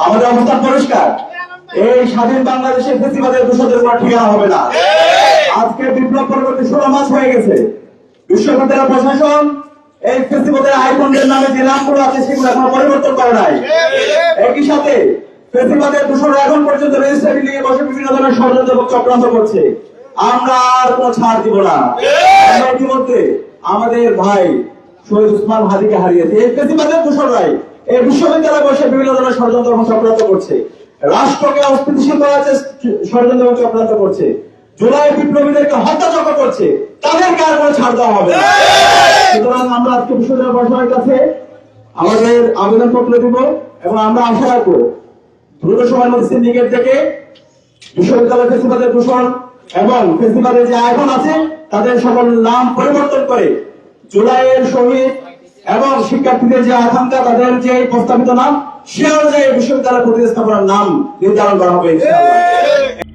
আমাদের অবস্থান পরিষ্কার। এই স্বাধীন বাংলাদেশে ফেসিবাদের দোষদের উপর ঠিকানা হবে না। আজকে বিপ্লব পরবর্তী 16 মাস হয়ে গেছে। বিশ্ববিদ্যালয় প্রশাসন এই ফেসিবাদের আইকনদের নামে যে নামগুলো আছে সেগুলো এখনো পরিবর্তন করে নাই। একই সাথে ফেসিবাদের দোষরা এখন পর্যন্ত রেজিস্ট্রারি নিয়ে বসে বিভিন্ন ধরনের ষড়যন্ত্র এবং চক্রান্ত করছে। আমরা আর কোনো ছাড় দিব না। আমরা ইতিমধ্যে আমাদের ভাই শহীদ উসমান হাদিকে হারিয়েছে। এই ফেসিবাদের দোষরাই এই বিশ্ববিদ্যালয়ে বসে বিভিন্ন ধরনের ষড়যন্ত্র এবং চক্রান্ত করছে। রাষ্ট্রকে অস্থিতিশীল করার ষড়যন্ত্র এবং চক্রান্ত করছে। জুলাই বিপ্লবীদেরকে হত্যাযজ্ঞ করছে। তাদেরকে আর কোনো ছাড় দেওয়া হবে না। সুতরাং আমরা আজকে বিশ্ববিদ্যালয় প্রশাসনের কাছে আমাদের আবেদনপত্র দিব এবং আমরা আশা রাখবো দ্রুত সময়ের মধ্যে সিন্ডিকেট থেকে বিশ্ববিদ্যালয় ফেসিবাদের দূষণ এবং ফেসিবাদের যে আয়োজন আছে তাদের সকল নাম পরিবর্তন করে জুলাইয়ের শহীদ এবং শিক্ষার্থীদের যে আকাঙ্ক্ষা তাদের যে প্রস্তাবিত নাম সে অনুযায়ী বিশ্ববিদ্যালয় প্রতিস্থাপনার নাম নির্ধারণ করা হবে ইনশাআল্লাহ।